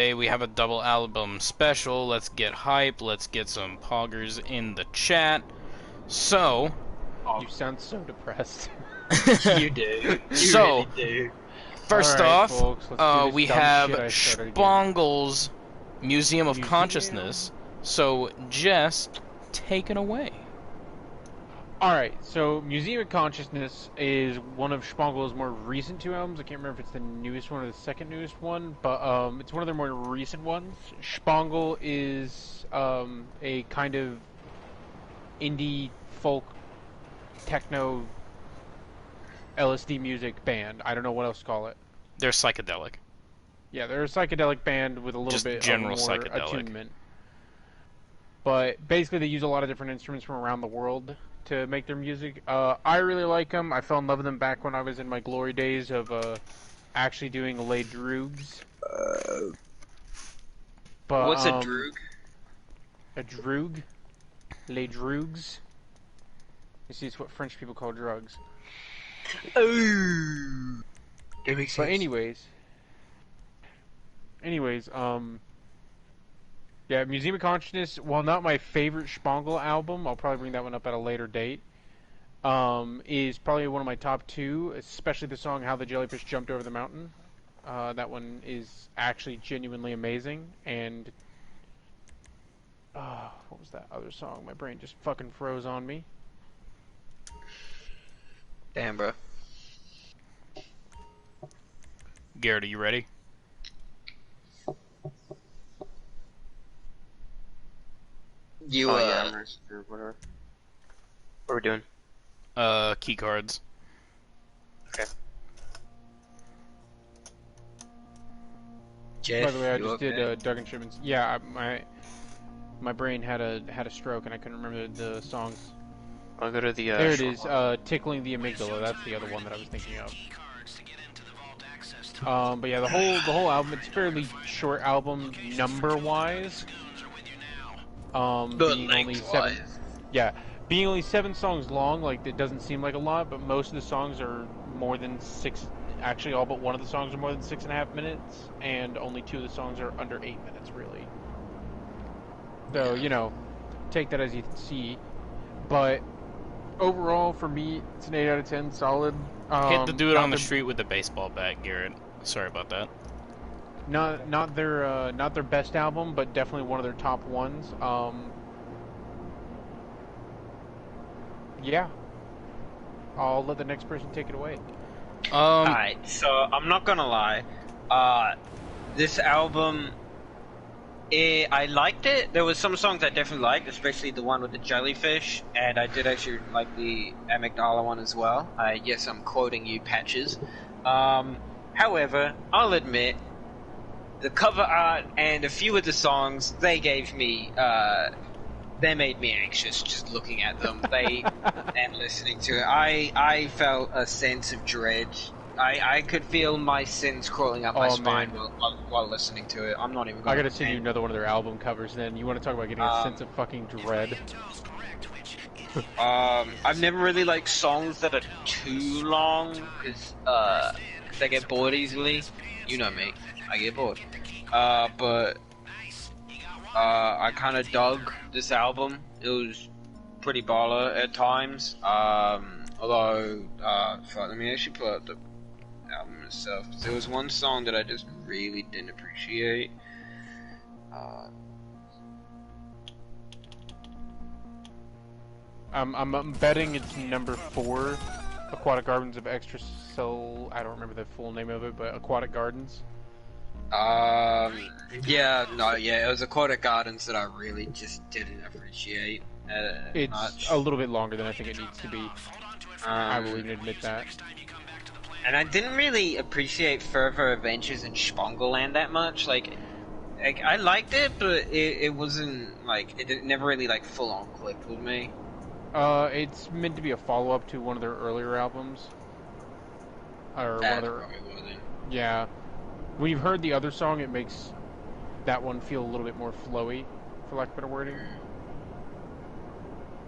Today we have a double album special. Let's get hype. Let's get some poggers in the chat. So, You sound so depressed. You do. You So, really do. first Alright, off, folks, let's do this we dumb have shit I started again. Spongle's Museum of Museum? Consciousness. So, Jess, take it away. Alright, so Museum of Consciousness is one of Spongle's more recent two albums. I can't remember if it's the newest one or the second newest one, but it's one of their more recent ones. Spongle is a kind of indie folk techno LSD music band. I don't know what else to call it. They're psychedelic. Yeah, they're a psychedelic band with a little Just bit general of more psychedelic. attunement. But basically, they use a lot of different instruments from around the world to make their music. I really like them. I fell in love with them back when I was in my glory days of actually doing Les Droogs. But, What's a droog? A droog? Les Droogs? You see, it's what French people call drugs. Oh, that makes sense. But anyways, yeah, Museum of Consciousness, while not my favorite Spongle album, I'll probably bring that one up at a later date, is probably one of my top two, especially the song How the Jellyfish Jumped Over the Mountain. That one is actually genuinely amazing, and what was that other song? My brain just fucking froze on me. Damn, bro. Garrett, are you ready? You, yeah, I'm ready for whatever. What are we doing? Key cards. Okay. Jeff, By the way, I you just okay? did Doug and Shipman's. Yeah, my brain had a stroke and I couldn't remember the songs. I'll go to the, There it short is, one. Tickling the Amygdala. That's the other one that I was thinking of. But yeah, the whole album, it's a fairly short album number-wise. But Being only lengthwise. being only 7 songs long, like, it doesn't seem like a lot, but most of the songs are more than 6, actually all but one of the songs are more than 6.5 minutes, and only 2 of the songs are under 8 minutes, really. So, you know, take that as you see. But overall, for me, it's an 8 out of 10, solid. Hit the dude not on the their- street with the baseball bat, Garrett. Sorry about that. Not their best album, but definitely one of their top ones. Yeah. I'll let the next person take it away. Alright, so I'm not gonna lie. This album, I liked it. There was some songs I definitely liked, especially the one with the jellyfish, and I did actually like the Amygdala one as well. Yes, I'm quoting you, Patches. However, I'll admit, the cover art and a few of the songs, they gave me, they made me anxious just looking at them. And listening to it. I felt a sense of dread. I could feel my sins crawling up my spine while listening to it. I'm not even gonna I gotta send you another one of their album covers then. You wanna talk about getting a sense of fucking dread? I've never really liked songs that are too long, because they get bored easily. You know me, I get bored. But I kind of dug this album. It was pretty baller at times. Although, let me actually pull up the album itself. There was one song that I just really didn't appreciate. I'm betting it's number 4, Aquatic Gardens of Extra Soul. I don't remember the full name of it, but Aquatic Gardens. Yeah, it was Aquatic Gardens that I really just didn't appreciate. It's a little bit longer than I think it needs to be. I will even admit that. And I didn't really appreciate Further Adventures in Spongleland that much. Like I liked it, but it wasn't, like, it never really, like, full-on clicked with me. It's meant to be a follow-up to one of their earlier albums. Or one of their... probably wasn't. Yeah. When you've heard the other song, it makes that one feel a little bit more flowy, for lack of better wording.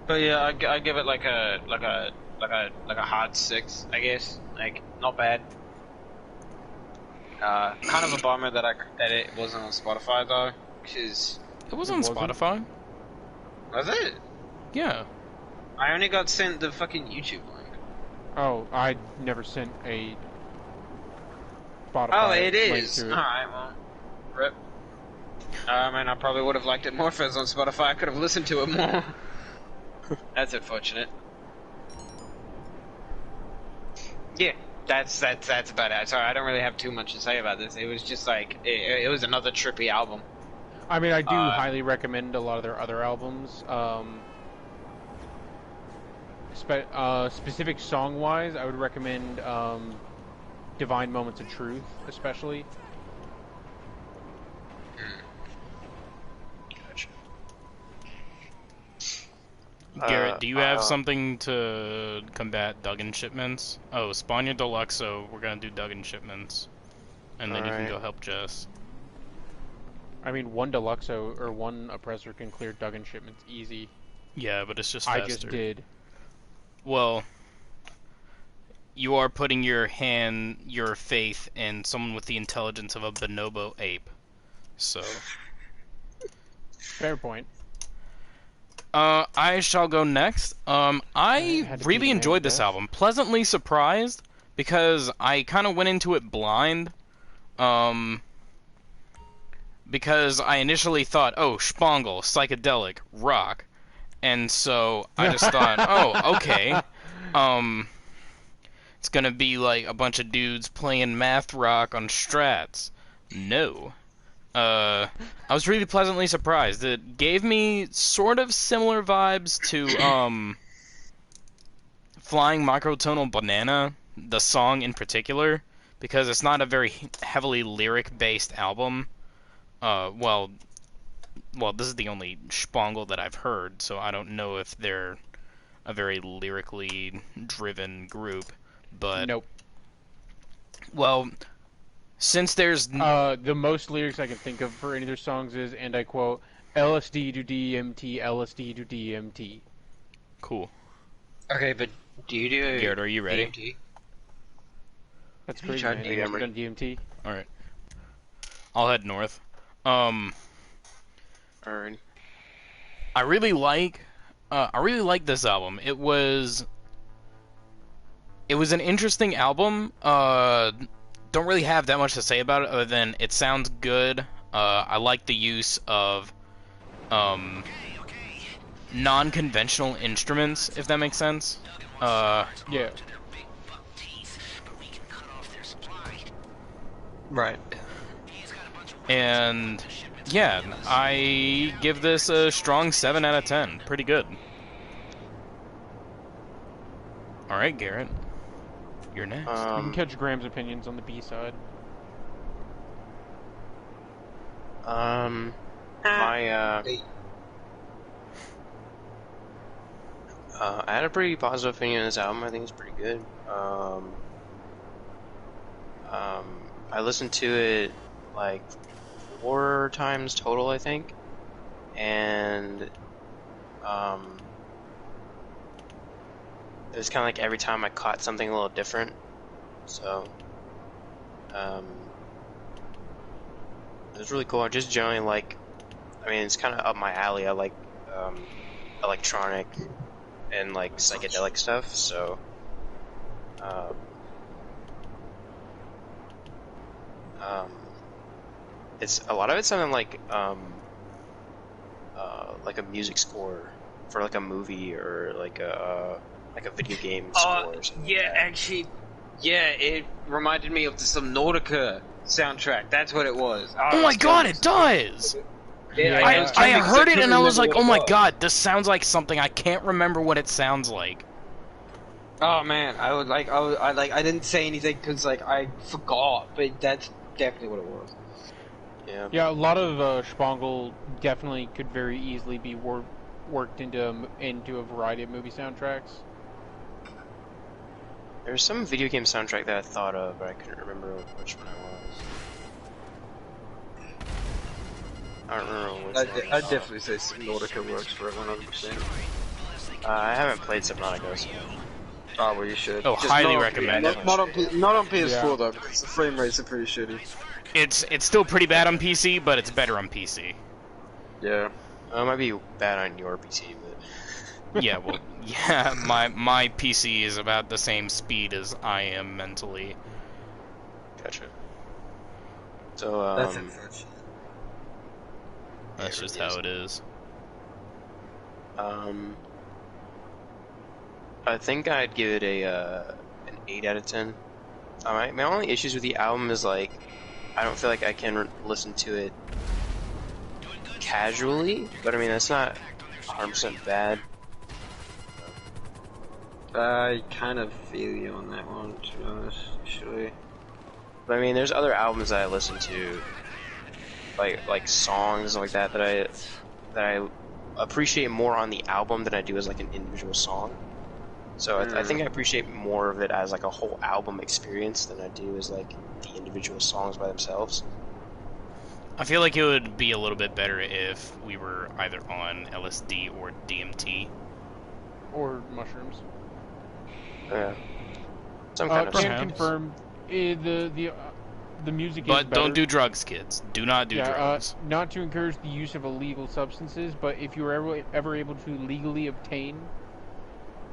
But yeah, I give it like a hard 6, I guess. Like, not bad. Kind of a bummer that it wasn't on Spotify though, because It was on Spotify. was it? Yeah. I only got sent the fucking YouTube link. Oh, I never sent a Spotify. Oh, it link is. to it. Alright, well, rip. And I probably would have liked it more if it was on Spotify. I could have listened to it more. That's unfortunate. Yeah, that's about it. Sorry, I don't really have too much to say about this. It was just like it was another trippy album. I mean, I do highly recommend a lot of their other albums. Specific song-wise, I would recommend Divine Moments of Truth, especially. Gotcha. Garrett, do you have something to combat Duggan shipments? Oh, spawn your Deluxo. We're gonna do Duggan shipments, and then you can go help Jess. I mean, one Deluxo or one Oppressor can clear Duggan shipments easy. Yeah, but it's just faster. I just did. Well, you are putting your faith in someone with the intelligence of a bonobo ape. So. Fair point. I shall go next. I really enjoyed this album. Pleasantly surprised, because I kind of went into it blind. Because I initially thought, oh, Shongle, psychedelic, rock. And so I just thought, oh, okay. It's gonna be like a bunch of dudes playing math rock on Strats. No. I was really pleasantly surprised. It gave me sort of similar vibes to, Flying Microtonal Banana, the song in particular, because it's not a very heavily lyric-based album. Well, this is the only Shongle that I've heard, so I don't know if they're a very lyrically driven group, but... Nope. Well, since there's... the most lyrics I can think of for any of their songs is, and I quote, LSD to DMT, LSD to DMT. Cool. Okay, but do you do Garrett, are you ready? DMT? That's Have you crazy, tried man. DMT? You haven't done DMT? Alright. I'll head north. Alright. I really like this album. It was an interesting album. Don't really have that much to say about it other than it sounds good. I like the use of non-conventional instruments, if that makes sense. Yeah. Right. And yeah, I give this a strong 7 out of 10. Pretty good. Alright, Garrett. You're next. You can catch Graham's opinions on the B-side. I had a pretty positive opinion on this album. I think it's pretty good. I listened to it like 4 times total, I think, and it was kind of like every time I caught something a little different. So, it was really cool. I just generally like, I mean, it's kind of up my alley. I like electronic and like psychedelic stuff. So, it's a lot of it sounded like a music score for like a movie or like a video game score or something. Yeah, like that. actually, yeah, it reminded me of the Subnautica soundtrack. That's what it was. Oh my god, it does! Yeah, I heard it and I was like, oh my god, this sounds like something. I can't remember what it sounds like. Oh man, I didn't say anything because like I forgot, but that's definitely what it was. Yeah. Yeah, a lot of Shongle definitely could very easily be worked into a variety of movie soundtracks. There was some video game soundtrack that I thought of, but I couldn't remember which one it was. I don't remember which one. I'd definitely say Subnautica works for it 100%. I haven't played Subnautica, so... Oh, well, you should. Oh, Just highly not on- recommend not, it. not on PS4 Yeah. though, because the frame rates are pretty shitty. It's still pretty bad on PC, but it's better on PC. Yeah. It might be bad on your PC, but Yeah, well, yeah, my PC is about the same speed as I am mentally. gotcha. So That's unfortunate. That's it just really how it is. I think I'd give it an 8 out of 10. My only issues with the album is like I don't feel like I can listen to it casually, but I mean that's not 100% bad. I kind of feel you on that one, to be honest, actually. But I mean, there's other albums that I listen to, like songs like that I appreciate more on the album than I do as like an individual song. So I think I appreciate more of it as like a whole album experience than I do as like the individual songs by themselves. I feel like it would be a little bit better if we were either on LSD or DMT. Or mushrooms. Yeah. Some kind of Can perhaps. confirm the music is But better. don't do drugs, kids. Do not do drugs. Not to encourage the use of illegal substances, but if you were ever able to legally obtain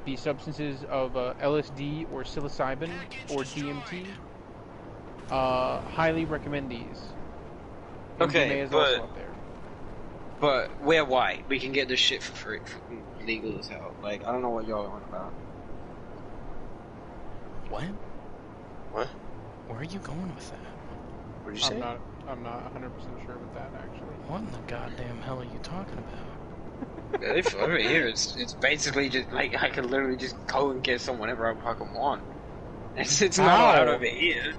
the substances of LSD or psilocybin or DMT, highly recommend these. Okay, MDMA is but- also up there. But we're white. We can get this shit for free. Fucking legal as hell. Like, I don't know what y'all are on about. What? What? Where are you going with that? What did you say? I'm not 100% sure with that actually. What in the goddamn hell are you talking about? If over here, it's basically just like I can literally just go and get some whenever I fucking want. It's not How? allowed over here.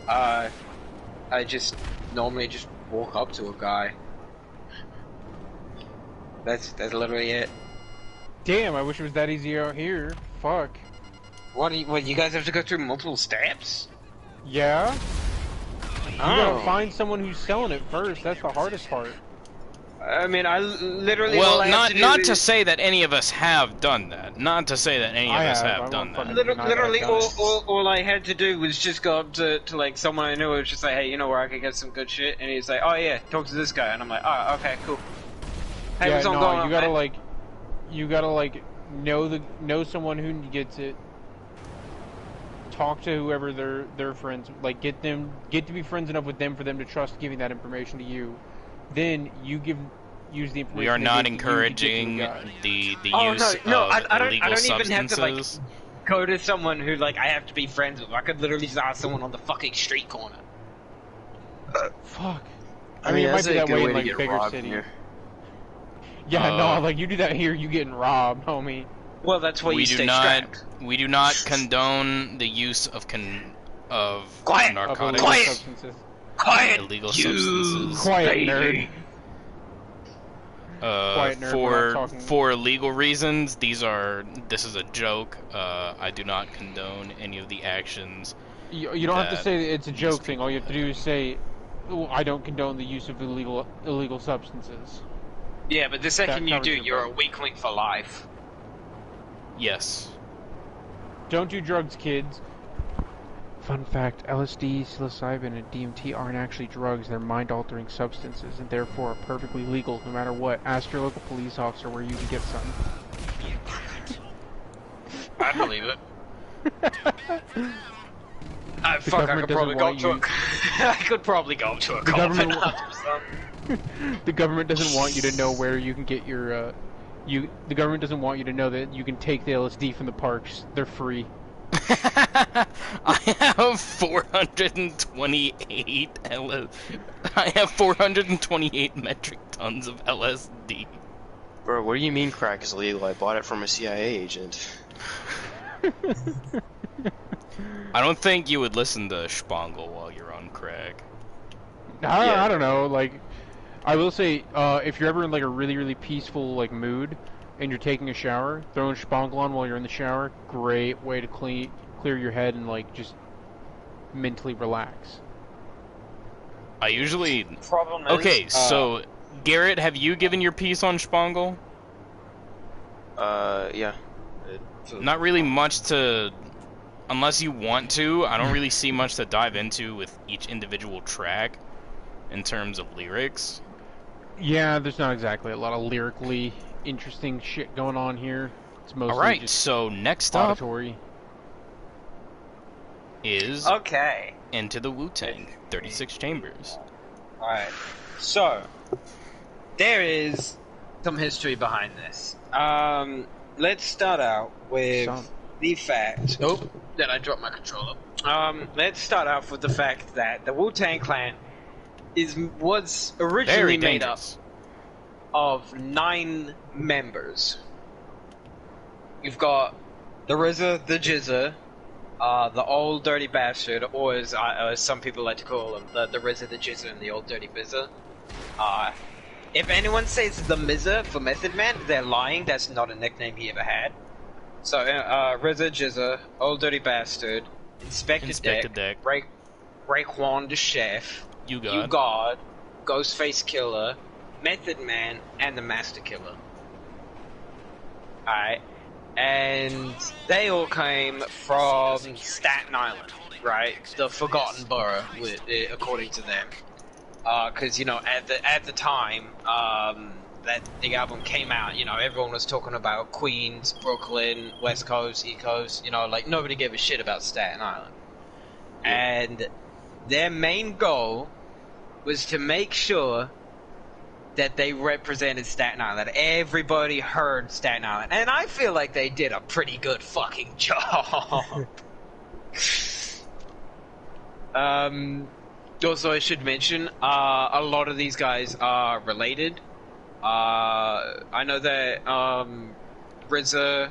I just normally just walk up to a guy. That's literally it. Damn, I wish it was that easy out here. Fuck. What you guys have to go through multiple steps? Yeah? You gotta Oh. find someone who's selling it first. That's the hardest part. I mean, I literally. all Well, I have not do to is- say that any of us have done that. Not to say that any of I us have. have I done won't that. fucking- Literally, I've done it. all I had to do was just go up to like someone I knew. It was just like, hey, you know where I could get some good shit? And he's like, oh yeah, talk to this guy. And I'm like, oh, okay, cool. Hey, Yeah, what's on no, going on? you gotta man? know someone who gets it. Talk to whoever they're friends. Like get to be friends enough with them for them to trust giving that information to you. Then you use the information. We are they not give to you to get to encouraging guy. the Oh, use no, of I don't illegal even have to, like, substances. Go to someone who like I have to be friends with. I could literally just ask someone on the fucking street corner. Fuck. I mean, it might that's be a that good way way in to like get bigger robbed cities. here. Yeah, no, like you do that here, you getting robbed, homie. Well, that's why We you do stay not. strapped. We do not condone the use of Quiet! Of narcotics, illegal Quiet! substances. Quiet! illegal you substances. Quiet, baby. nerd. Quiet, nerd, we're not talking- For legal reasons, this is a joke. I do not condone any of the actions. You don't have to that say it's a these joke thing. All you have to people do is say, oh, I don't condone the use of illegal substances. Yeah, but the second you covers do, your you're a point. weak link for life. Yes. Don't do drugs, kids. Fun fact, LSD, psilocybin, and DMT aren't actually drugs. They're mind-altering substances, and therefore are perfectly legal no matter what. Ask your local police officer where you can get some. I believe it. I government could probably doesn't go want to a. you- I could probably go to a The cop and government- ask them. The government doesn't want you to know where you can get your, The government doesn't want you to know that you can take the LSD from the parks. They're free. I have 428 metric tons of LSD. Bro, what do you mean crack is legal? I bought it from a CIA agent. I don't think you would listen to Shongle while you're on crack. I don't know, like, I will say, if you're ever in, like, a really, really peaceful, like, mood, and you're taking a shower, throwing Shongle on while you're in the shower, great way to clear your head and, like, just mentally relax. I usually... Problem is, Okay, so, Garrett, have you given your piece on Shongle? Yeah. Not really much to, unless you want to. I don't really see much to dive into with each individual track in terms of lyrics. Yeah, there's not exactly a lot of lyrically interesting shit going on here. It's mostly Alright, just so next up auditory. is Okay. Into the Wu-Tang, 36 Chambers. Alright. So, there is some history behind this. Let's start out with the fact... Oh, then I dropped my controller. Let's start off with the fact that the Wu-Tang Clan was originally made up of 9 members. You've got the RZA, the Jizza, the Old Dirty Bastard, or as some people like to call him, the RZA, the Jizza, and the Old Dirty Bizza. If anyone says the Mizza for Method Man, they're lying. That's not a nickname he ever had. So, RZA, Jizza, Old Dirty Bastard, Inspector Deck, Raekwon the Chef, You God, Ghostface Killer, Method Man, and the Master Killer. Alright. And they all came from Staten Island, right? The Forgotten Borough, according to them. Because, you know, at the time that the album came out, you know, everyone was talking about Queens, Brooklyn, West Coast, East Coast, you know, like, nobody gave a shit about Staten Island. And their main goal was to make sure that they represented Staten Island. Everybody heard Staten Island. And I feel like they did a pretty good fucking job. Also, I should mention, a lot of these guys are related. I know that RZA,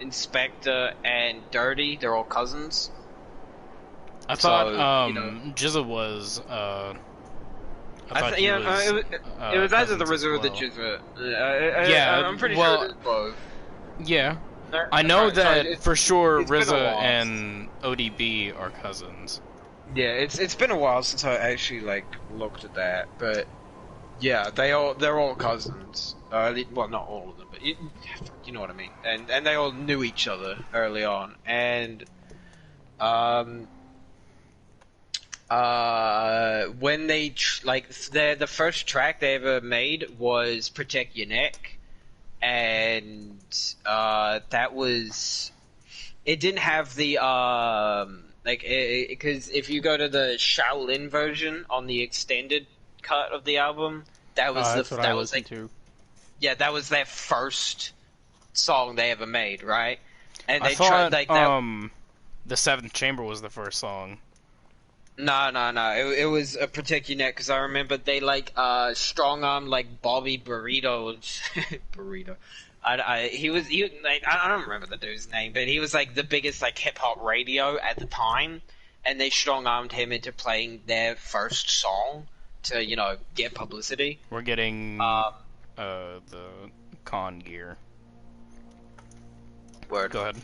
Inspector, and Dirty, they're all cousins. I thought Jizza was it was either the RZA or the Jizza. I'm pretty sure it was both. Yeah. I know that for sure RZA and ODB are cousins. Yeah, it's been a while since I actually like looked at that, but yeah, they're all cousins. Well, not all of them, but you know what I mean. And they all knew each other early on, and when they the first track they ever made was "Protect Your Neck," and that was, it didn't have the because if you go to the Shaolin version on the extended cut of the album, that was that was their first song they ever made, right? And they tried like that. The Seventh Chamber was the first song. No. It was a Protect Your Neck, because I remember they strong arm like Bobby Burritos. Burrito. He was like, I don't remember the dude's name, but he was like the biggest like hip hop radio at the time, and they strong armed him into playing their first song to, you know, get publicity. We're getting the con gear. Word. Go ahead.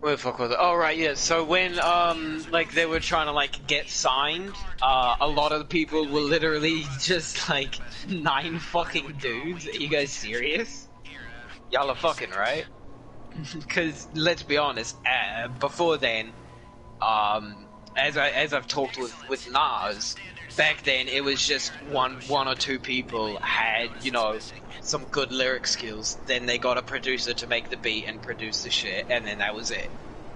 Where the fuck was it? Oh, right, yeah. So when, they were trying to, get signed, a lot of the people were literally just, 9 fucking dudes. Are you guys serious? Y'all are fucking, right? Because, let's be honest, before then, as I've talked with Nas, back then it was just one or two people had, you know, some good lyric skills. Then they got a producer to make the beat and produce the shit, and then that was it.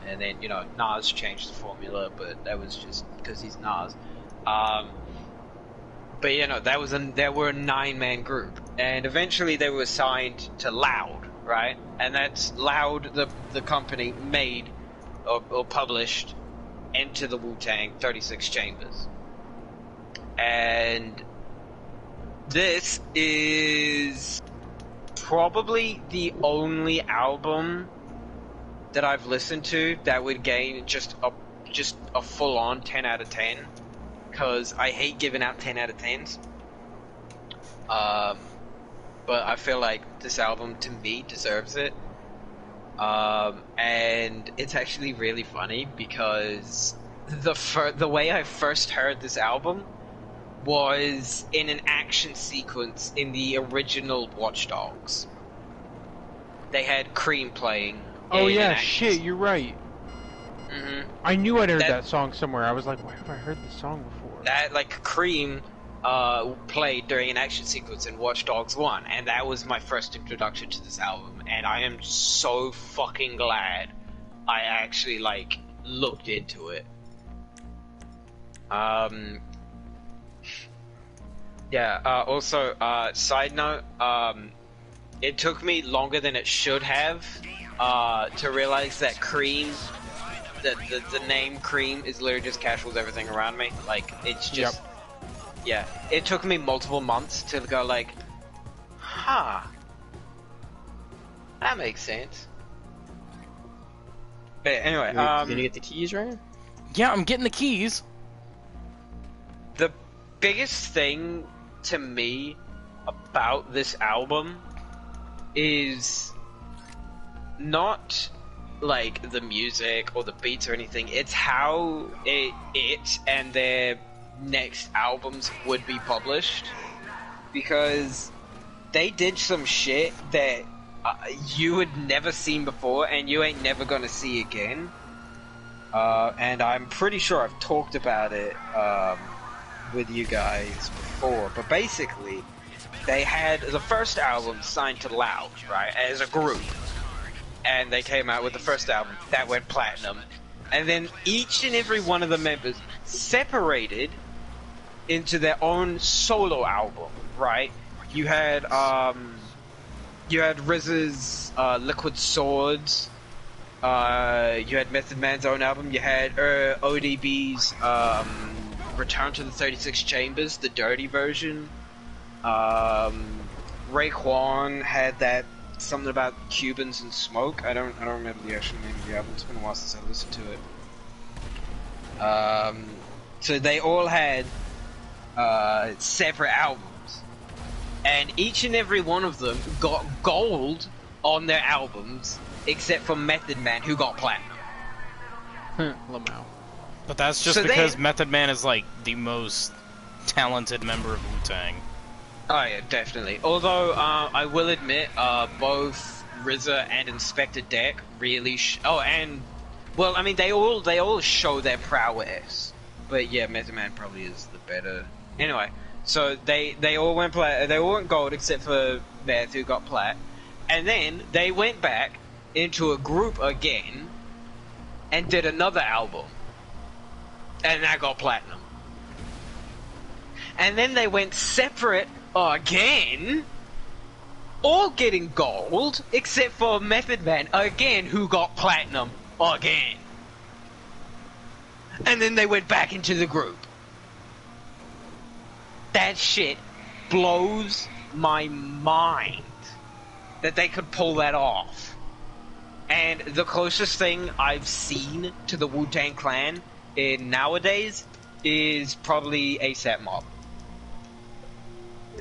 And then, you know, Nas changed the formula, but that was just because he's Nas. But you know, they were a 9-man group, and eventually they were signed to Loud, right? And that's Loud, the company made or published Into the Wu-Tang 36 Chambers. And this is probably the only album that I've listened to that would gain just a full-on 10 out of 10, because I hate giving out 10 out of 10s. But I feel like this album, to me, deserves it. And it's actually really funny, because the way I first heard this album was in an action sequence in the original Watch Dogs. they had Cream playing. Oh in yeah, an shit, you're right. I knew I'd heard that song somewhere. I was like, where have I heard this song before? That, like, Cream played during an action sequence in Watch Dogs 1, and that was my first introduction to this album, and I am so fucking glad I actually, like, looked into it. Also, side note, it took me longer than it should have, to realize that Cream, the name Cream is literally just casuals everything around me. Like, it's just, yeah, it took me multiple months to go like, huh, that makes sense. But anyway, You gonna get the keys, right? Yeah, I'm getting the keys. the biggest thing to me about this album is not like the music or the beats or anything. It's how it and their next albums would be published, because they did some shit that you had never seen before and you ain't never gonna see again. And I'm pretty sure I've talked about it with you guys before, but basically they had the first album signed to Loud, right, as a group, and they came out with the first album that went platinum, and then each and every one of the members separated into their own solo album, right? You had RZA's Liquid Swords, you had Method Man's own album, you had ODB's Return to the 36 Chambers, the dirty version. Raekwon had that something about Cubans and smoke. I don't remember the actual name of the album. It's been a while since I listened to it. So they all had separate albums, and each and every one of them got gold on their albums, except for Method Man, who got platinum. Lamau. But that's just So because they- Method Man is like the most talented member of Wu-Tang. Oh yeah, definitely. Although I will admit, both RZA and Inspector Deck really they all show their prowess. But yeah, Method Man probably is the better. Anyway, so they all went gold except for Meth, who got plat, and then they went back into a group again and did another album, and that got platinum. And then they went separate again, all getting gold, except for Method Man again, who got platinum again. And then they went back into the group. That shit blows my mind that they could pull that off. And the closest thing I've seen to the Wu-Tang Clan in nowadays is probably ASAP Mob.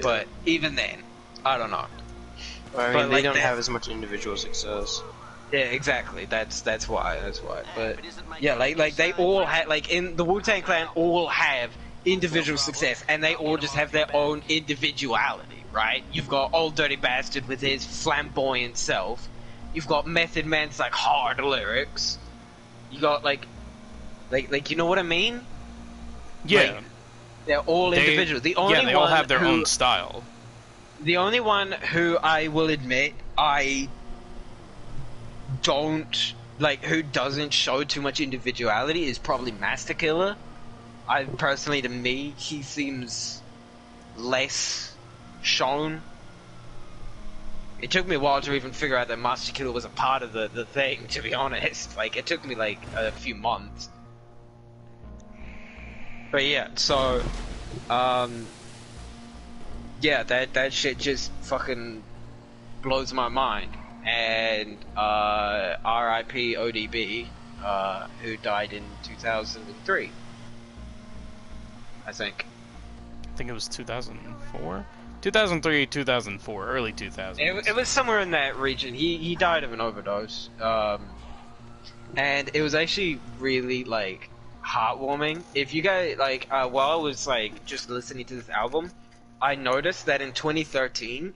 But even then, I don't know. Well, I mean, But, they like, don't that- have as much individual success. Yeah, exactly. That's why. But yeah, like they all had, like, in the Wu-Tang Clan, all have individual success, and they all just have their own individuality, right? You've got Old Dirty Bastard with his flamboyant self. You've got Method Man's like hard lyrics. You got like you know what I mean? Yeah, Like, they're all individual. The only they all one have their who- own style. The only one who I will admit I don't like, who doesn't show too much individuality, is probably Master Killer. To me, he seems less shown. It took me a while to even figure out that Master Killer was a part of the thing, to be honest. Like, it took me like a few months. But yeah, so, yeah, that shit just fucking blows my mind. And R.I.P. ODB, who died in 2003, I think. I think it was 2004, 2003, 2004, early 2000s. It was somewhere in that region. He died of an overdose, and it was actually really like heartwarming. If you guys like, while I was like just listening to this album, I noticed that in 2013,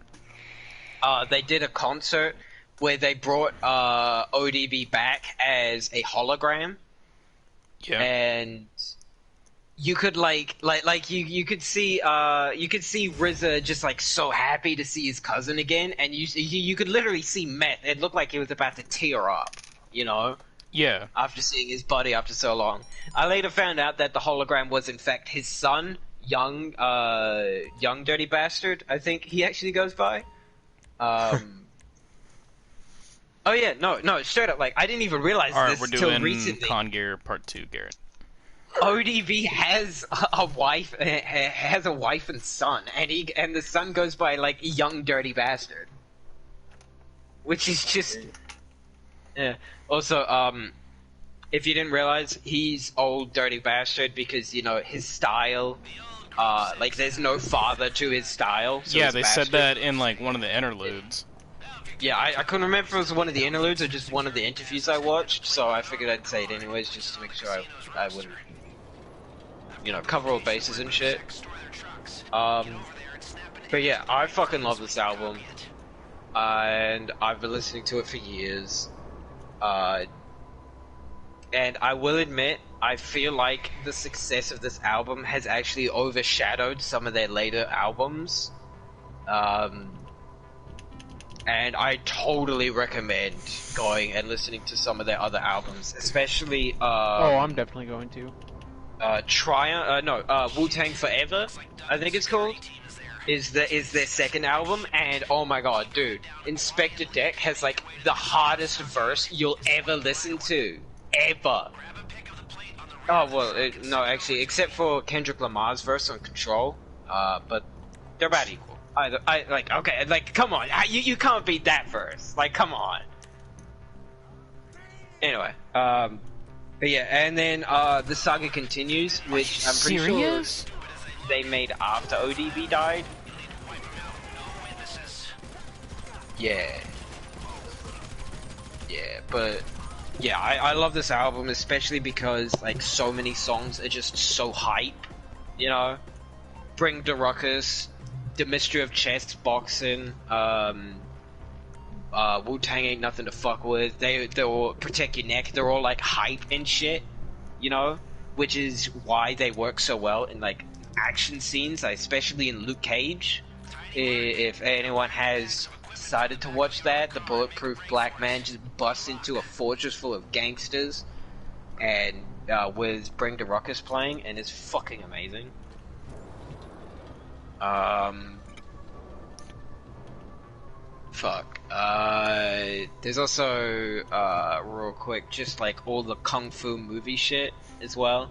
they did a concert where they brought ODB back as a hologram, Yeah. and you could you could see RZA just like so happy to see his cousin again, and you could literally see Meth. It looked like he was about to tear up, you know, Yeah. after seeing his buddy after so long. I later found out that the hologram was in fact his son, young dirty bastard, I think he actually goes by. Oh yeah, no, straight up, like I didn't even realize All right, this we're till doing recently. Con Gear Part 2, Garrett. ODB has a wife, and son, and the son goes by like young dirty bastard, which is just. Yeah. Also, if you didn't realize, he's old dirty bastard because you know his style. Like there's no father to his style. So Yeah, he's they bastard. said that in like one of the interludes. Yeah, I couldn't remember if it was one of the interludes or just one of the interviews I watched, so I figured I'd say it anyways, just to make sure I wouldn't, you know, cover all bases and shit. But yeah, I fucking love this album, and I've been listening to it for years. And I will admit, I feel like the success of this album has actually overshadowed some of their later albums. And I totally recommend going and listening to some of their other albums, especially I'm definitely going to. Wu-Tang Forever, I think it's called, is their second album, and oh my god, dude, Inspector Deck has like the hardest verse you'll ever listen to, ever. Oh well, no, actually, except for Kendrick Lamar's verse on Control, but they're about equal. Come on, you can't beat that verse. Like, come on. Anyway, but yeah, and then the saga continues, which I'm pretty sure they made after ODB died. Yeah, but yeah, I love this album, especially because like so many songs are just so hype, you know. Bring the Ruckus, The Mystery of Chess Boxing, Wu-Tang Ain't Nothing to Fuck With. They're all Protect Your Neck. They're all like hype and shit, you know, which is why they work so well in like action scenes, like, especially in Luke Cage. If anyone has decided to watch that, the bulletproof black man just busts into a fortress full of gangsters, and with Bring the Ruckus playing, and it's fucking amazing. There's also, real quick, just like all the kung fu movie shit as well.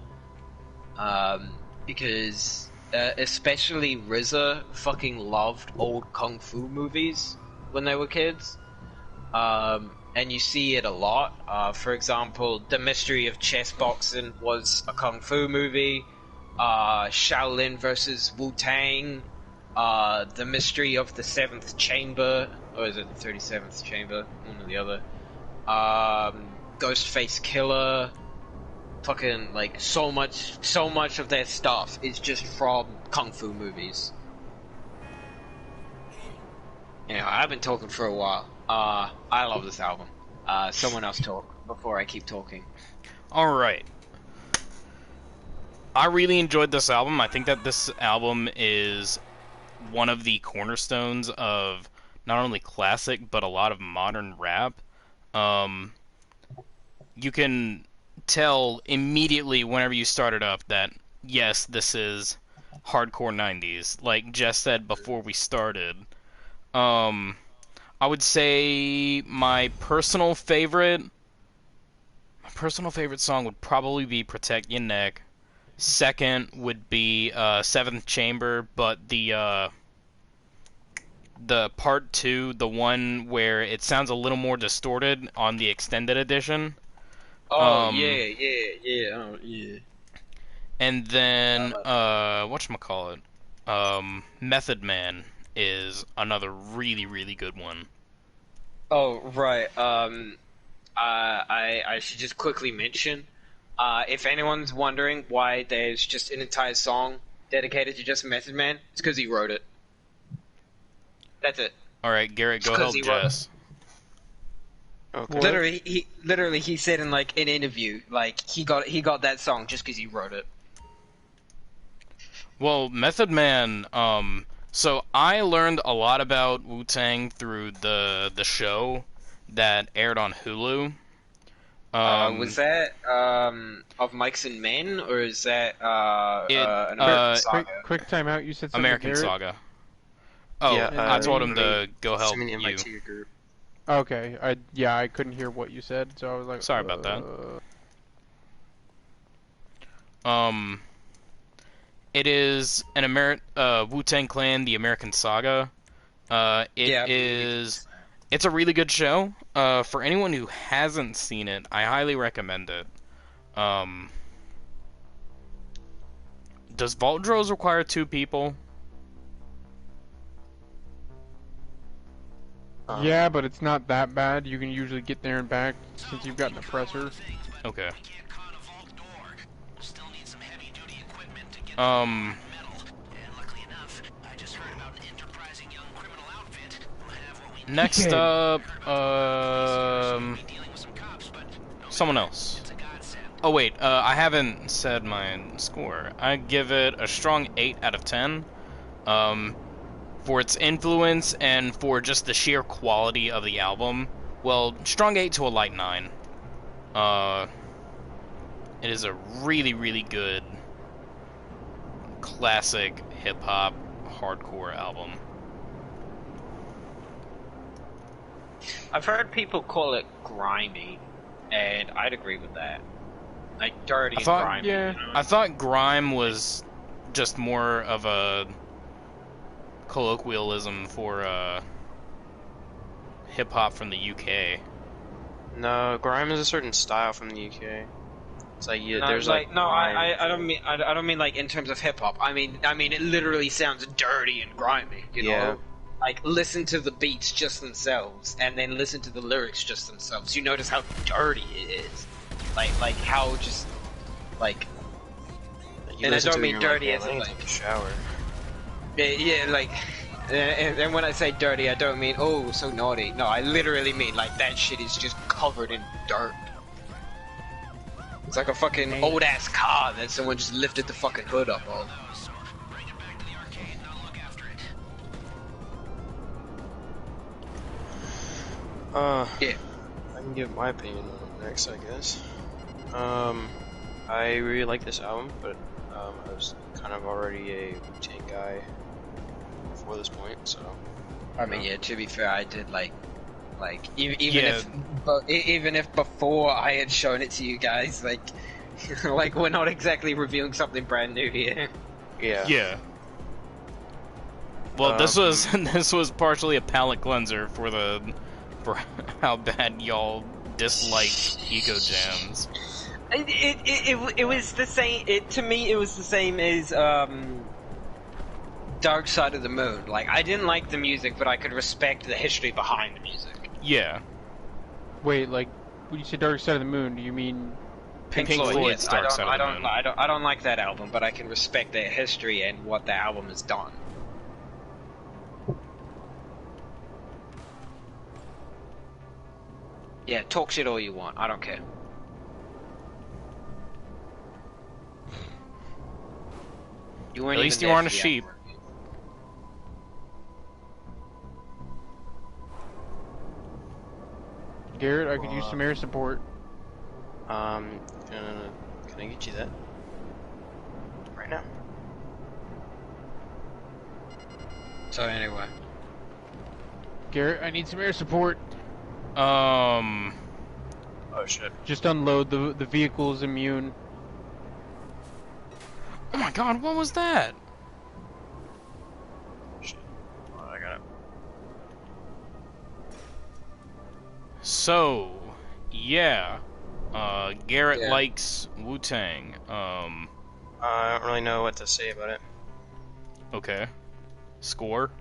Because, especially RZA fucking loved old kung fu movies when they were kids. And you see it a lot. For example, The Mystery of Chess Boxing was a kung fu movie. Shaolin versus Wu-Tang, The Mystery of the Seventh Chamber, or is it the 37th Chamber? One or the other. Ghostface Killer, fucking, like, so much of their stuff is just from kung fu movies. Anyway, I've been talking for a while. I love this album. Someone else talk before I keep talking. Alright. I really enjoyed this album. I think that this album is one of the cornerstones of not only classic, but a lot of modern rap. You can tell immediately whenever you start it up that, yes, this is hardcore 90s. Like Jess said before we started. I would say my personal favorite song would probably be Protect Your Neck. Second would be Seventh Chamber, but the part 2, the one where it sounds a little more distorted on the extended edition. Oh, yeah. And then whatchamacallit? Method Man is another really, really good one. Oh, right. I should just quickly mention, if anyone's wondering why there's just an entire song dedicated to just Method Man, it's because he wrote it. That's it. Alright, Garrett, go It's 'cause help he wrote Jess. Okay. What? Literally he said in like an interview, like he got that song just because he wrote it. Well, Method Man, so I learned a lot about Wu-Tang through the show that aired on Hulu. Was that of Mikes and Men, or is that It an American Quick, Saga? quick time out. You said something, American Garrett? Saga. Oh, Yeah, I told him I to go help assuming the you. MIT group. Okay. I couldn't hear what you said, so I was like, Sorry about that. It is an Wu-Tang Clan, the American Saga. Yeah, It's a really good show. For anyone who hasn't seen it, I highly recommend it. Does Vault Drills require 2 people? Yeah, but it's not that bad. You can usually get there and back since you've got an oppressor. Okay. Next up, someone else. Oh wait, I haven't said my score. I give it a strong 8 out of 10. For its influence and for just the sheer quality of the album. Well, strong 8 to a light 9. It is a really, really good classic hip-hop hardcore album. I've heard people call it grimy, and I'd agree with that. Like dirty and grimy. yeah. You know? I thought grime was just more of a colloquialism for hip-hop from the UK. No, grime is a certain style from the UK. It's like No, there's like no, grime. I don't mean like in terms of hip hop. I mean it literally sounds dirty and grimy. You Yeah. know, like listen to the beats just themselves, and then listen to the lyrics just themselves. You notice how dirty it is. Like how just like. You And I listen don't to it mean and you're dirty like, as "Man, in I need to like. take a shower." Yeah, like. And when I say dirty, I don't mean oh so naughty. No, I literally mean like that shit is just covered in dirt. It's like a fucking old ass car that someone just lifted the fucking hood up of. Yeah. I can give my opinion on it next, I guess. I really like this album, but I was kind of already a Wu-Tang guy before this point, so. I mean, yeah. To be fair, I did like even Yeah. even if before I had shown it to you guys, like like we're not exactly revealing something brand new here. Yeah. Yeah. Well, this was partially a palate cleanser for how bad y'all dislike Eco Jams. It was the same. To me, it was the same as Dark Side of the Moon. Like I didn't like the music, but I could respect the history behind the music. Yeah. Wait, like when you say Dark Side of the Moon, do you mean Pink Floyd's yes. Dark Side of the Moon. I don't like that album, but I can respect their history and what the album has done. Yeah, talk shit all you want. I don't care. You weren't At least even you there aren't a for the sheep. album. Garrett? I could use some air support. Can I get you that? Right now. So anyway, Garrett, I need some air support. Um. Oh shit. Just unload the vehicle's immune. Oh my God! What was that? Shit. Oh, I got it. So, yeah. Garrett Yeah. likes Wu-Tang. I don't really know what to say about it. Okay. Score?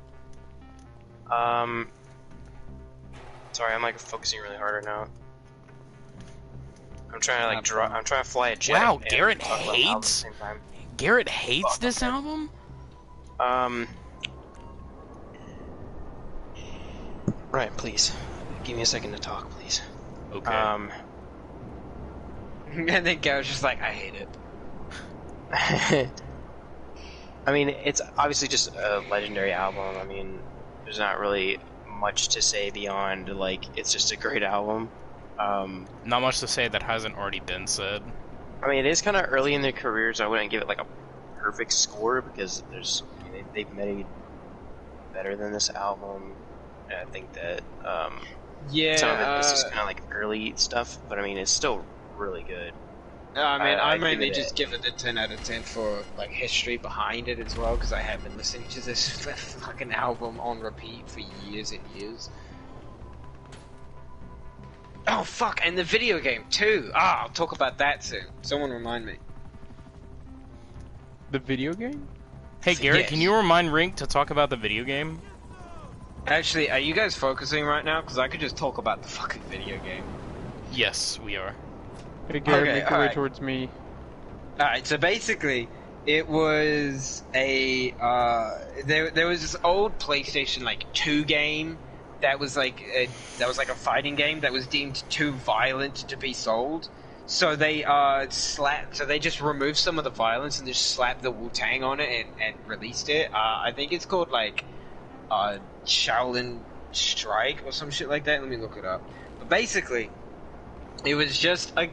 Sorry, I'm like focusing really hard right now. I'm trying to like I'm trying to fly a jet. Wow, and Garrett talk about the album at the hates? same time. Garrett hates this album? Ryan, please. Give me a second to talk, please. Okay. And then Garrett's just like, I hate it. I mean, it's obviously just a legendary album. I mean, there's not really much to say beyond, like, it's just a great album. Not much to say that hasn't already been said. I mean, it is kind of early in their careers. So I wouldn't give it, like, a perfect score, because they've made better than this album. And I think that, Yeah. some of it is just kind of, like, early stuff, but I mean, it's still really good. I give mainly it just give it a 10 out of 10 for like history behind it as well, because I have been listening to this fucking album on repeat for years and years. Oh fuck, and the video game too. I'll talk about that soon. Someone remind me. The video game? Hey Garrett, Yes. can you remind Rink to talk about the video game? Actually, are you guys focusing right now? Because I could just talk about the fucking video game. Yes, we are. Hey, Garrett, Okay, make your way alright. towards me. Alright, so basically, it was a, there was this old PlayStation, like, 2 game that was like a fighting game that was deemed too violent to be sold. So they, so they just removed some of the violence and just slapped the Wu-Tang on it and released it. I think it's called, like, Shaolin Strike or some shit like that. Let me look it up. But basically, it was just a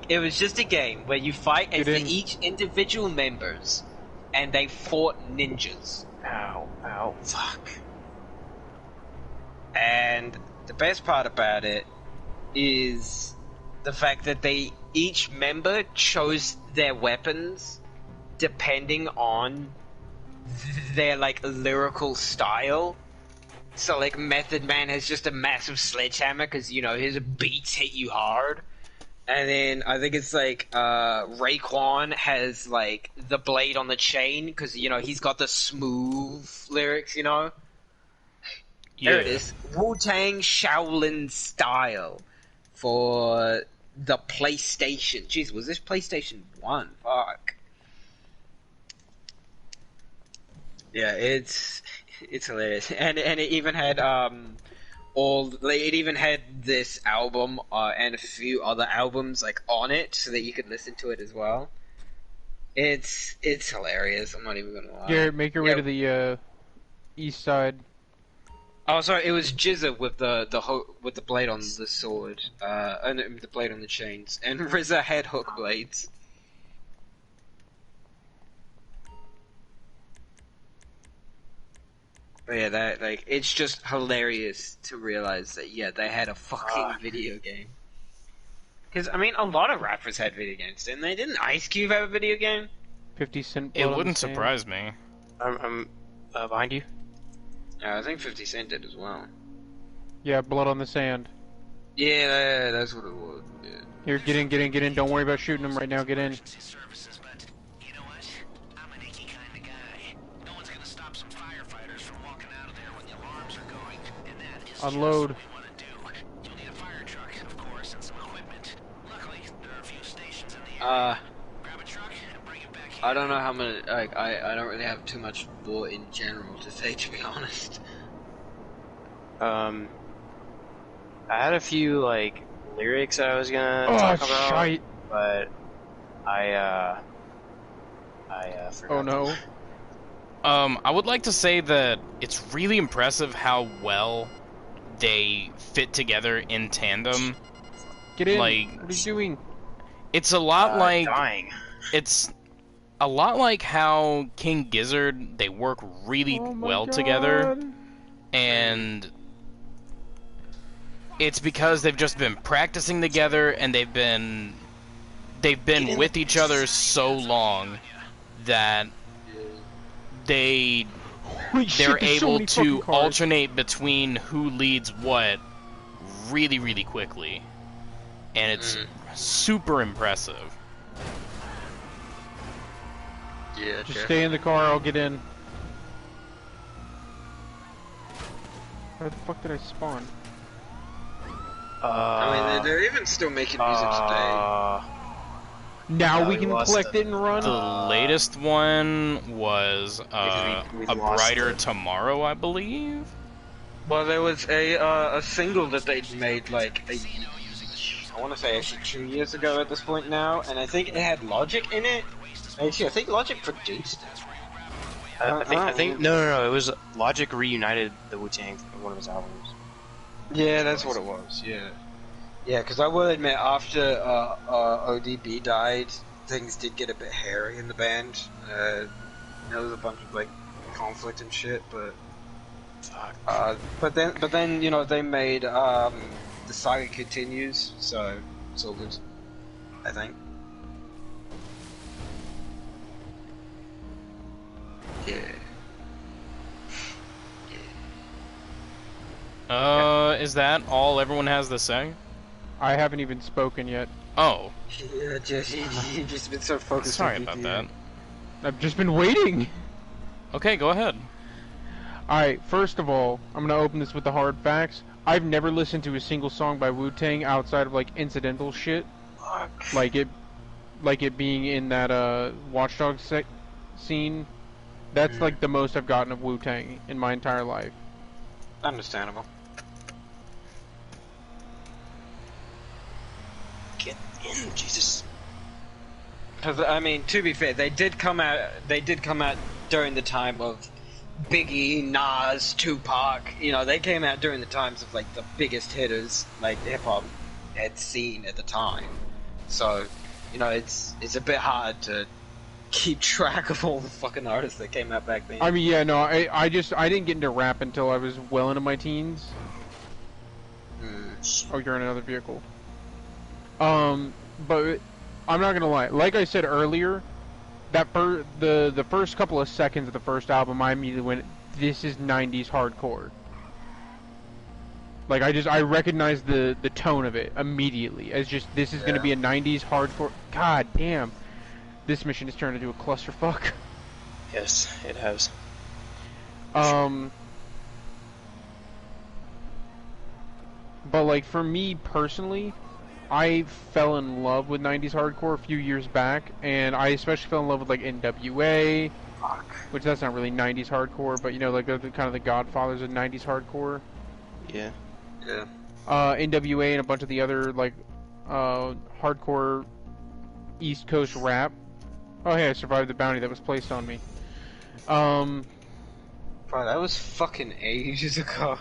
game where you fight as each individual members, and they fought ninjas. Ow, fuck. And the best part about it is the fact that each member chose their weapons depending on their like lyrical style. So like Method Man has just a massive sledgehammer because you know his beats hit you hard. And then I think it's like Raekwon has like the blade on the chain because you know he's got the smooth lyrics, you know. There it is, Wu-Tang Shaolin Style for the PlayStation. Jeez, was this PlayStation 1? Fuck. Yeah, it's hilarious, and it even had it even had this album and a few other albums like on it, so that you could listen to it as well. It's hilarious. I'm not even gonna lie. Garrett, make your way to the east side. Oh, sorry, it was Jizza with the blade on the sword, and the blade on the chains, and RZA had hook blades. But yeah, that like it's just hilarious to realize that they had a fucking video game. Because I mean, a lot of rappers had video games, didn't they? Didn't Ice Cube have a video game? 50 Cent. It Blood on wouldn't the Sand. surprise me. I'm behind you. I think 50 Cent did as well. Yeah, Blood on the Sand. Yeah, that's what it was. Yeah. Here, get in. Don't worry about shooting them right now. Get in. Unload. I don't know how many. Like, I don't really have too much lore in general to say, to be honest. I had a few like lyrics that I was gonna talk about, shite. but I forgot. Oh no. I would like to say that it's really impressive how well they fit together in tandem. Get in. Like, What are you doing? it's a lot like dying. it's a lot like how King Gizzard, they work really Oh my well God. together, and it's because they've just been practicing together and they've been with each other so long that they're Holy shit, there's so able many to fucking cars. alternate between who leads what really, really quickly, and it's super impressive. Yeah, Just stay in the car. I'll get in. Where the fuck did I spawn? I mean, they're even still making music today. Now we we can lost collect it. it and run. The latest one was Because we A lost Brighter it. Tomorrow, I believe. Well, there was a single that they made like I want to say actually 2 years ago at this point now, and I think it had Logic in it. Actually, I think Logic produced it. I think no. It was Logic reunited the Wu-Tang in one of his albums. Yeah, that's what it was. Yeah, yeah. Because I will admit, after ODB died, things did get a bit hairy in the band. There was a bunch of like conflict and shit, but but then you know they made the saga continues, so it's all good. I think. Is that all everyone has to say? I haven't even spoken yet. Oh, Yeah, you've just been so focused. sorry on about GTA. that. I've just been waiting. Okay, go ahead. Alright, first of all, I'm gonna open this with the hard facts. I've never listened to a single song by Wu-Tang outside of like incidental shit. Like it being in that Watchdog scene. That's like the most I've gotten of Wu-Tang in my entire life. Understandable. Get in, Jesus. Because I mean, to be fair, they did come out. They did come out during the time of Biggie, Nas, Tupac. You know, they came out during the times of like the biggest hitters, like hip hop had seen at the time. So, you know, it's a bit hard to keep track of all the fucking artists that came out back then. I mean, yeah, no, I didn't get into rap until I was well into my teens. Oh, you're in another vehicle. But I'm not gonna lie. Like I said earlier, that the first couple of seconds of the first album, I immediately went, "This is '90s hardcore." Like I recognized the tone of it immediately as just this is gonna be a '90s hardcore. God damn, this mission has turned into a clusterfuck. Yes, it has. But like for me personally, I fell in love with 90s hardcore a few years back, and I especially fell in love with like NWA, which that's not really 90s hardcore, but you know, like they're kind of the godfathers of 90s hardcore. Yeah. Yeah. NWA and a bunch of the other like hardcore East Coast rap. Oh hey, I survived the bounty that was placed on me. Bro, that was fucking ages ago.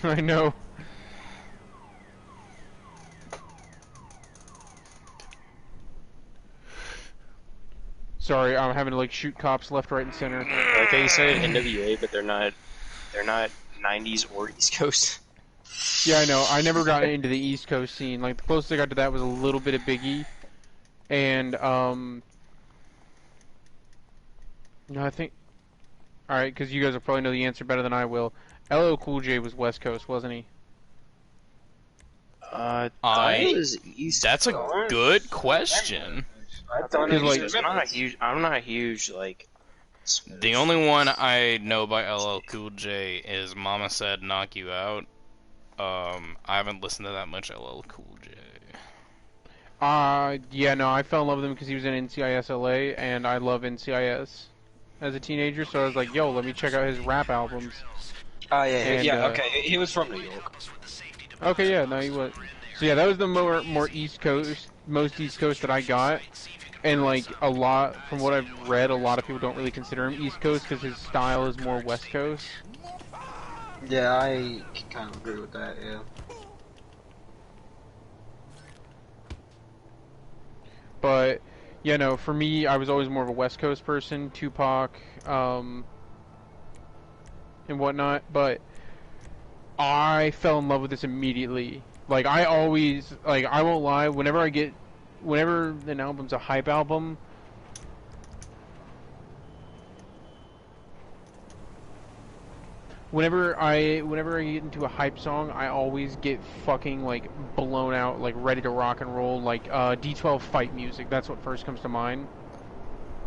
I know. Sorry, I'm having to like shoot cops left, right, and center. Like how you said NWA, but they're not 90s or East Coast. Yeah, I know. I never got into the East Coast scene. Like the closest I got to that was a little bit of Biggie, and no, I think. All right, because you guys will probably know the answer better than I will. LL Cool J was West Coast, wasn't he? It was East. That's a good question. I thought Because, it was like, I'm not a huge like. The only one I know by LL Cool J is "Mama Said Knock You Out." I haven't listened to that much LL Cool J. Yeah, no, I fell in love with him because he was in NCIS LA, and I love NCIS as a teenager, so I was like, yo, let me check out his rap albums. Oh yeah, And, yeah. Okay, he was from New York. Okay, yeah, no, he was. So yeah, that was the more East Coast, most East Coast that I got. And like a lot, from what I've read, a lot of people don't really consider him East Coast because his style is more West Coast. Yeah, I kind of agree with that. Yeah. But yeah, no, for me, I was always more of a West Coast person, Tupac, and whatnot. But I fell in love with this immediately. Like I always, like I won't lie, whenever an album's a hype album, whenever I get into a hype song, I always get fucking like blown out, like ready to rock and roll, like D12 fight music. That's what first comes to mind.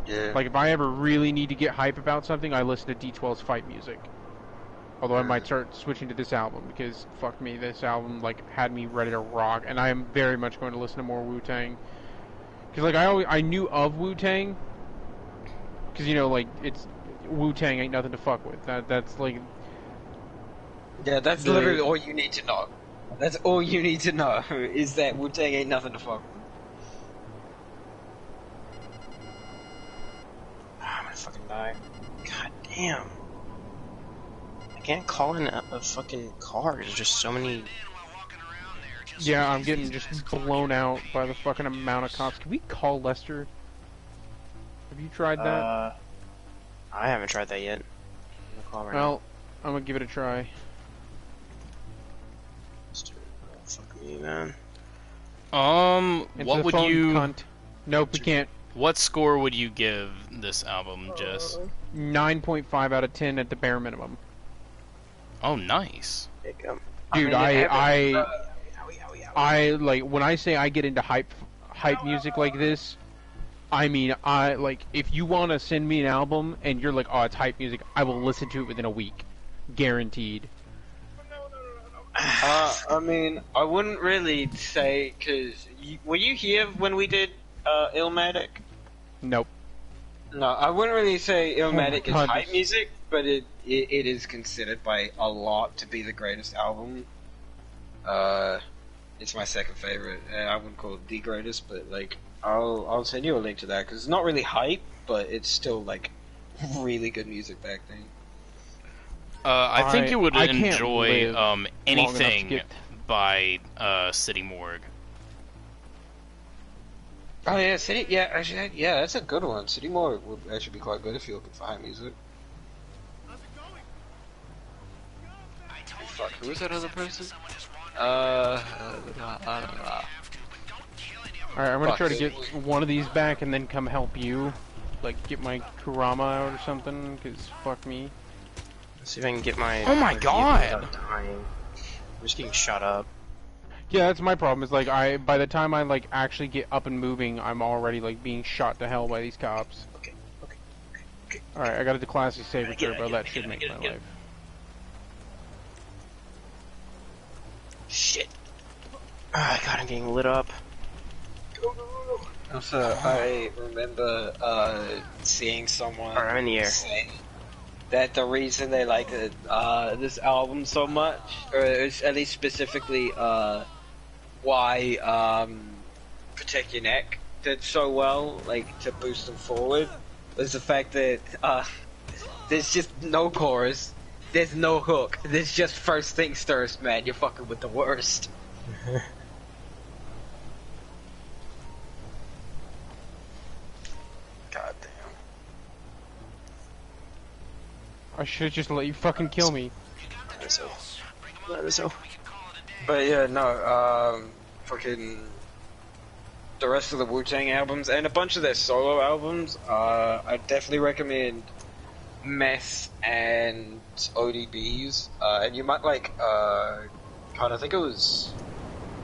Yeah. Like if I ever really need to get hype about something, I listen to D12's fight music. Although I might start switching to this album because fuck me, this album like had me ready to rock, and I am very much going to listen to more Wu-Tang. Because like I knew of Wu-Tang, because you know like it's Wu-Tang ain't nothing to fuck with. That's like Yeah, that's literally all you need to know. That's all you need to know, is that Wu-Tang ain't nothing to fuck with. I'm gonna fucking die. God damn. I can't call in a fucking car. There's just so many. Yeah, I'm getting just blown out by the fucking amount of cops. Can we call Lester? Have you tried that? I haven't tried that yet. I'm gonna call right now. Well, I'm gonna give it a try. Fuck me, man. Answer What the would phone, you? cunt. Nope, we can't. What score would you give this album, Jess? 9.5 out of 10 at the bare minimum. Oh, nice. Pick 'em. Dude, Owie. I like when I say I get into hype music like this. I mean, I like if you want to send me an album and you're like, oh, it's hype music, I will listen to it within a week, guaranteed. I mean, I wouldn't really say, because were you here when we did Illmatic? Nope. No, I wouldn't really say Illmatic is God, hype this- music, but it is considered by a lot to be the greatest album. It's my second favorite. I wouldn't call it the greatest, but like I'll send you a link to that because it's not really hype, but it's still like really good music back then. I think you would I can't enjoy live long enough to anything get- by City Morgue. Oh yeah, City. Yeah, actually, yeah, that's a good one. City Morgue would actually be quite good if you're looking for high music. Fuck, who was that other person? Alright, I'm gonna try to get one of these back and then come help you. Like, get my Kurama out or something, because fuck me. Let's see if I can get my. Oh my vehicle God. without dying. I'm just getting shot up. Yeah, that's my problem, is like, by the time I, like, actually get up and moving, I'm already, like, being shot to hell by these cops. Okay. Alright, I got a classy saber turbo, that should make my life. Shit. Oh god, I'm getting lit up. Also, I remember seeing someone Alright, I'm in the air. say that the reason they like this album so much, or at least specifically why Protect Your Neck did so well, like to boost them forward, was the fact that there's just no chorus, there's no hook, there's just first things first, man. You're fucking with the worst. God damn. I should've just let you fucking kill me. But yeah, no, fucking the rest of the Wu-Tang albums and a bunch of their solo albums, I definitely recommend Meth and ODB's, and you might like, God, I think it was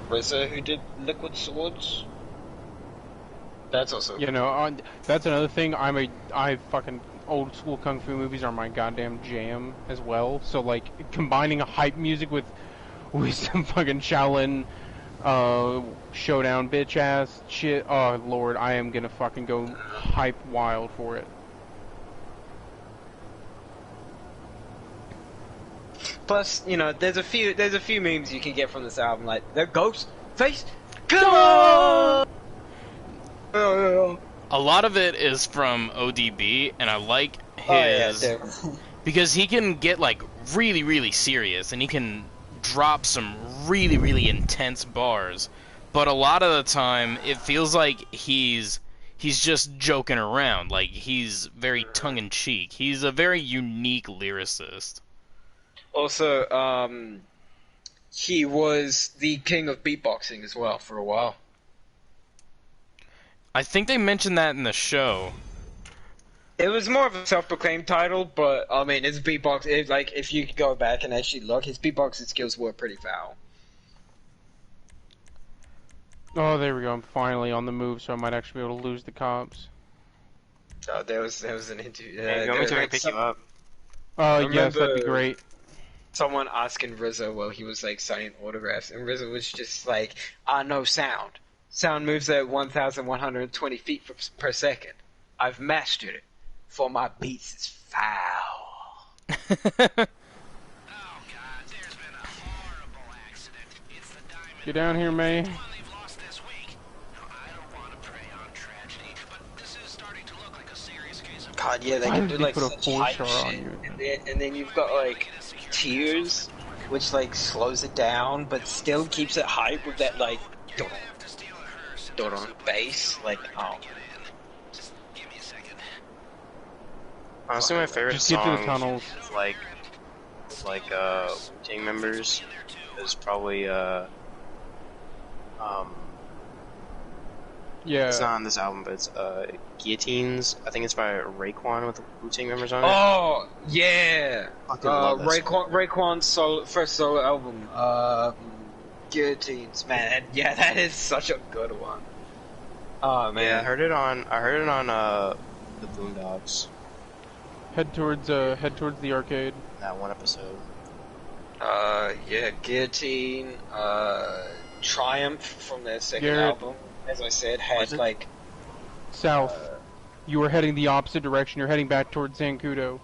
RZA who did Liquid Swords. That's also You know, that's another thing, I fucking old school kung fu movies are my goddamn jam as well, so like, combining a hype music with some fucking Shaolin, showdown bitch ass shit, oh lord, I am gonna fucking go hype wild for it. Plus, you know, there's a few memes you can get from this album, like the ghost face, come on. A lot of it is from ODB, and I like Oh yeah, his definitely. because he can get like really, really serious, and he can drop some really, really intense bars. But a lot of the time, it feels like he's just joking around. Like he's very tongue in cheek. He's a very unique lyricist. Also, he was the king of beatboxing as well for a while. I think they mentioned that in the show. It was more of a self-proclaimed title, but I mean, his beatbox, like, if you go back and actually look, his beatboxing skills were pretty foul. Oh, there we go, I'm finally on the move, so I might actually be able to lose the cops. There was an interview. Hey, you want me to pick you up? Yes, that'd be remember- great. Someone asking RZA while he was like signing autographs, and RZA was just like, "I know sound. Sound moves at 1,120 feet per second. I've mastered it. For my beats is foul." Get down here, May. God, yeah, they Why can did do they like put a such 4 hype star on shit, you? and then you've got like tears, which like slows it down, but still keeps it hype with that like dun bass. Like, oh, Honestly, my favorite Just get to the song tunnels. with Wu-Tang members is probably um it's Yeah. not on this album, but it's Guillotines. I think it's by Raekwon with Wu-Tang members on it. oh yeah, Fucking love that song. Raekwon's first solo album, Guillotines, man, yeah, that is such a good one. Oh Yeah, man, I heard it on the Boondocks. Head towards the arcade. That one episode. yeah, Guillotine, Triumph from their second Garrett. album, as I said, Was had it? like, South. You were heading the opposite direction. You're heading back towards Zancudo.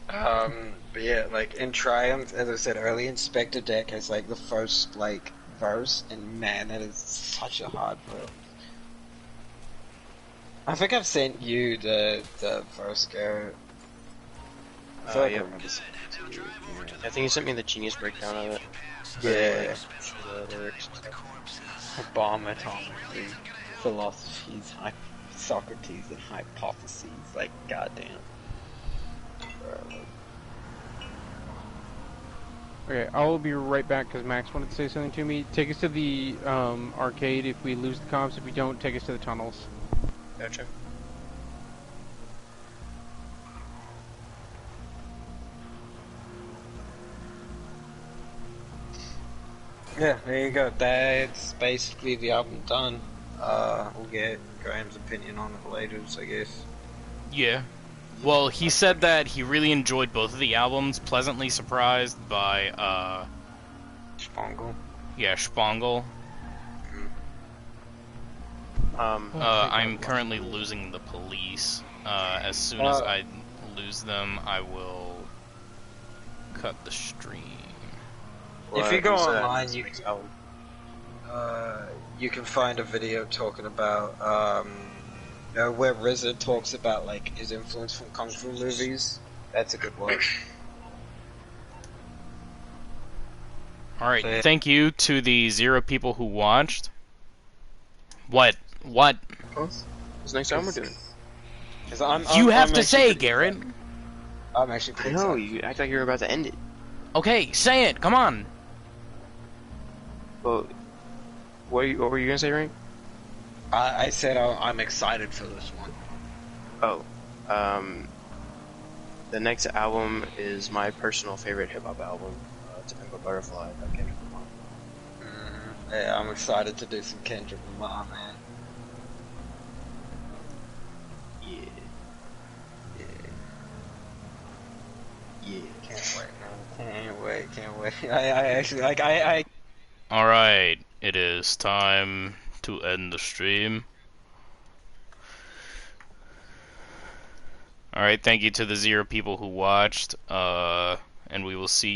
but yeah, like in Triumph, as I said earlier, Inspector Deck has like the first like verse, and man, that is such a hard verse. I think I've sent you the verse, Garrett. I feel like I Yep. remember sending it to you. I think you sent me the Genius breakdown of it. Yeah. The lyrics and stuff. Bomb atomic philosophies, Socrates, and hypotheses. Like, goddamn. Okay, I will be right back because Max wanted to say something to me. Take us to the arcade if we lose the comps. If we don't, take us to the tunnels. Gotcha. Yeah, there you go. That's basically the album done. We'll get Graham's opinion on it later, I guess. Yeah. Well, he said that he really enjoyed both of the albums, pleasantly surprised by, Shongle. yeah, Shpongle. I'm currently losing the police. As soon as I lose them, I will cut the stream. If you go who's that? online, you can find a video talking about where RZA talks about like his influence from kung fu movies. That's a good watch. Alright, Yeah. thank you to the 0 people who watched. What? What? What's the next album we're doing? 'Cause I'm You have I'm to actually say, pretty Garrett. excited. I'm actually I pretty know, excited. you act like you're about to end it. Okay, say it, come on. Well, what were you gonna say, Rank? I said I'm excited for this one. Oh, the next album is my personal favorite hip hop album, To Pimp a Butterfly by Kendrick Lamar. Yeah, I'm excited to do some Kendrick Lamar, man. Yeah, Yeah, yeah. can't wait. I actually like I Alright, it is time to end the stream. Alright, thank you to the 0 people who watched, and we will see